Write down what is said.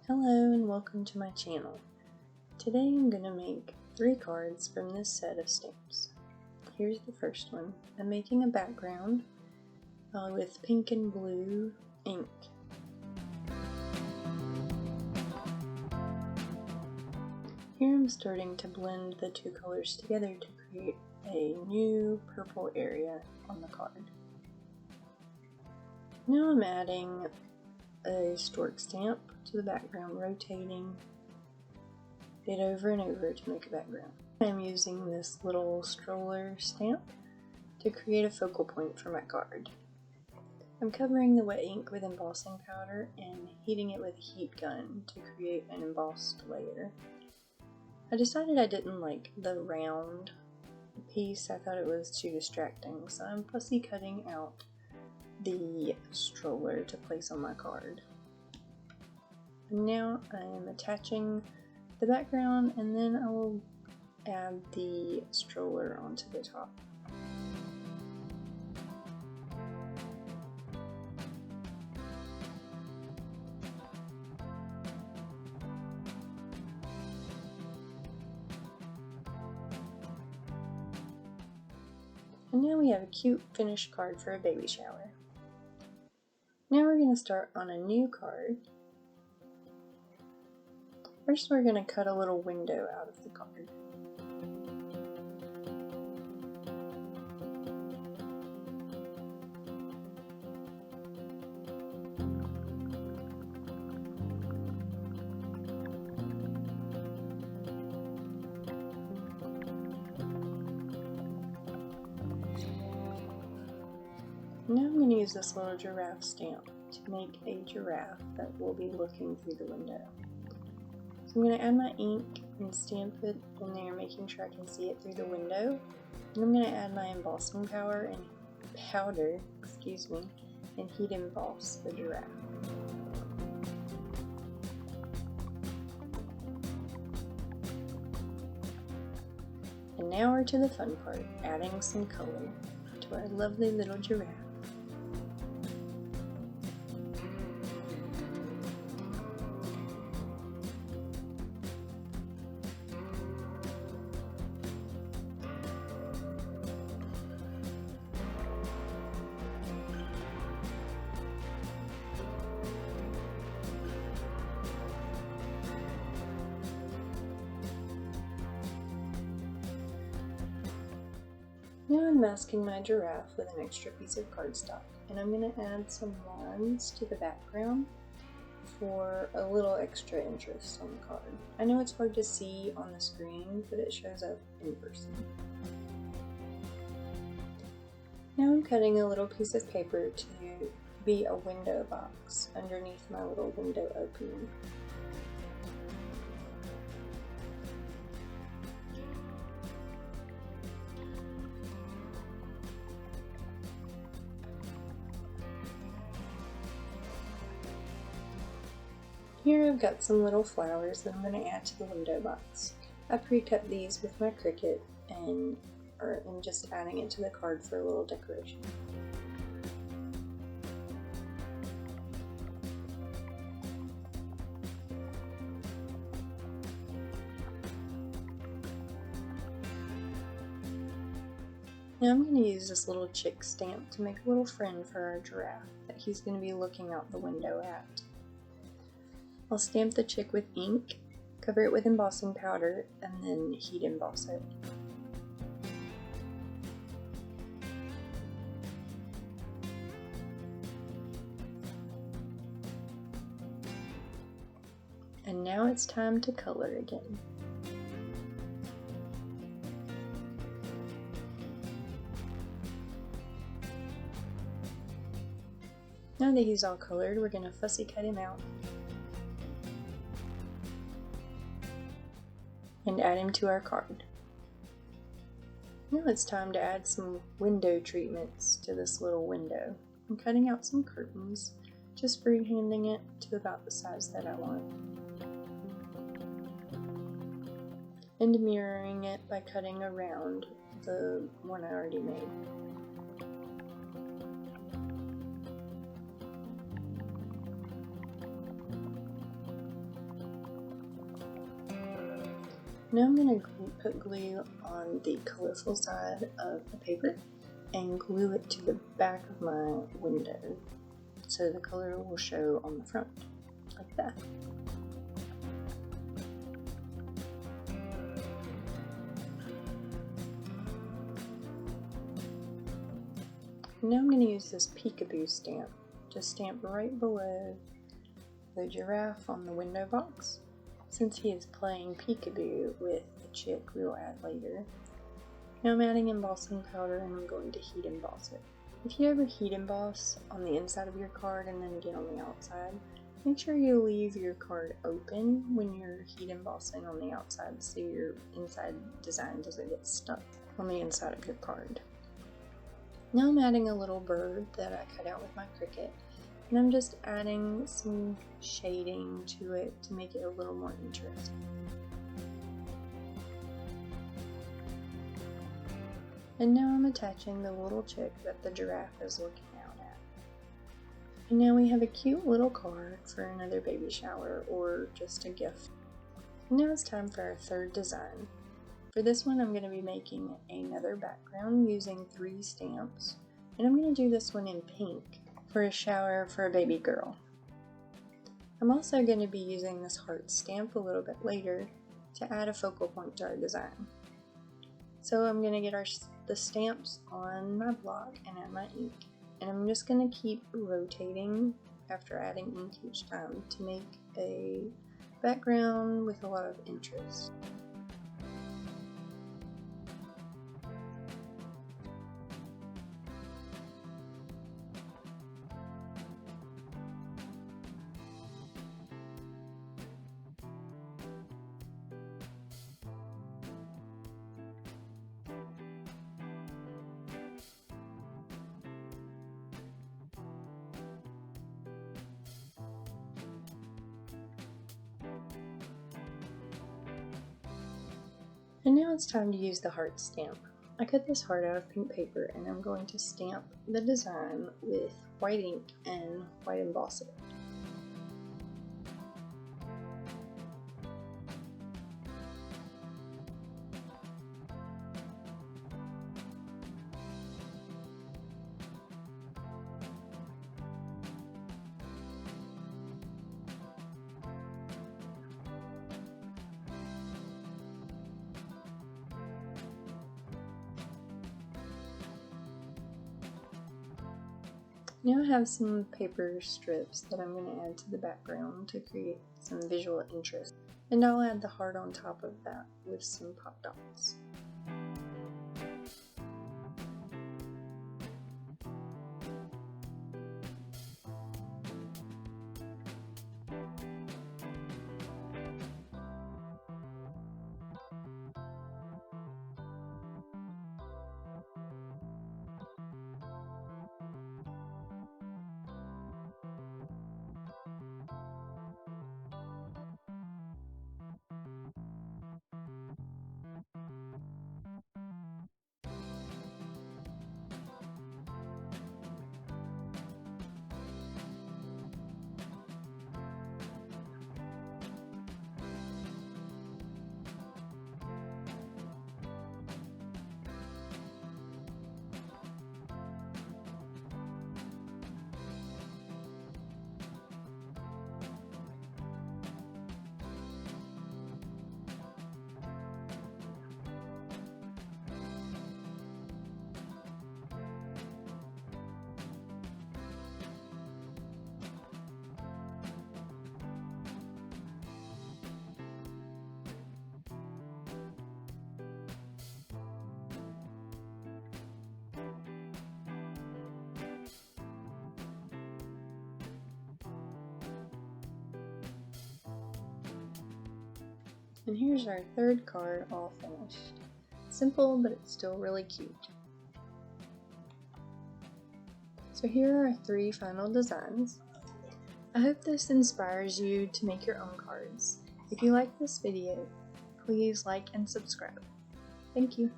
Hello and welcome to my channel. Today I'm going to make 3 cards from this set of stamps. Here's the first one. I'm making a background with pink and blue ink. Here I'm starting to blend the 2 colors together to create a new purple area on the card. Now I'm adding a stork stamp to the background, rotating it over and over to make a background. I'm using this little stroller stamp to create a focal point for my card. I'm covering the wet ink with embossing powder and heating it with a heat gun to create an embossed layer. I decided I didn't like the round piece. I thought it was too distracting, so I'm fussy cutting out the stroller to place on my card. And now I'm attaching the background, and then I will add the stroller onto the top. And now we have a cute finished card for a baby shower. Now we're going to start on a new card. First we're going to cut a little window out of the card. Now I'm going to use this little giraffe stamp to make a giraffe that will be looking through the window. So I'm going to add my ink and stamp it in there, making sure I can see it through the window. And I'm going to add my embossing powder and heat emboss the giraffe. And now we're to the fun part, adding some color to our lovely little giraffe. Now I'm masking my giraffe with an extra piece of cardstock, and I'm going to add some lines to the background for a little extra interest on the card. I know it's hard to see on the screen, but it shows up in person. Now I'm cutting a little piece of paper to be a window box underneath my little window opening. Here I've got some little flowers that I'm going to add to the window box. I pre-cut these with my Cricut and I'm just adding it to the card for a little decoration. Now I'm going to use this little chick stamp to make a little friend for our giraffe that he's going to be looking out the window at. I'll stamp the chick with ink, cover it with embossing powder, and then heat emboss it. And now it's time to color again. Now that he's all colored, we're going to fussy cut him out and add him to our card. Now it's time to add some window treatments to this little window. I'm cutting out some curtains, just freehanding it to about the size that I want, and mirroring it by cutting around the one I already made. Now I'm going to put glue on the colorful side of the paper and glue it to the back of my window so the color will show on the front, like that. Now I'm going to use this peekaboo stamp to stamp right below the giraffe on the window box. Since he is playing peekaboo with the chick we will add later. Now I'm adding embossing powder and I'm going to heat emboss it. If you ever heat emboss on the inside of your card and then again on the outside, make sure you leave your card open when you're heat embossing on the outside so your inside design doesn't get stuck on the inside of your card. Now I'm adding a little bird that I cut out with my Cricut. And I'm just adding some shading to it to make it a little more interesting. And now I'm attaching the little chick that the giraffe is looking out at. And now we have a cute little card for another baby shower or just a gift. And now it's time for our third design. For this one I'm going to be making another background using 3 stamps. And I'm going to do this one in pink for a shower for a baby girl. I'm also going to be using this heart stamp a little bit later to add a focal point to our design. So I'm going to get the stamps on my block and add my ink. And I'm just going to keep rotating after adding ink each time to make a background with a lot of interest. And now it's time to use the heart stamp. I cut this heart out of pink paper and I'm going to stamp the design with white ink and white emboss it. Now I have some paper strips that I'm going to add to the background to create some visual interest. And I'll add the heart on top of that with some pop dots. And here's our third card all finished. Simple, but it's still really cute. So here are our 3 final designs. I hope this inspires you to make your own cards. If you like this video, please like and subscribe. Thank you.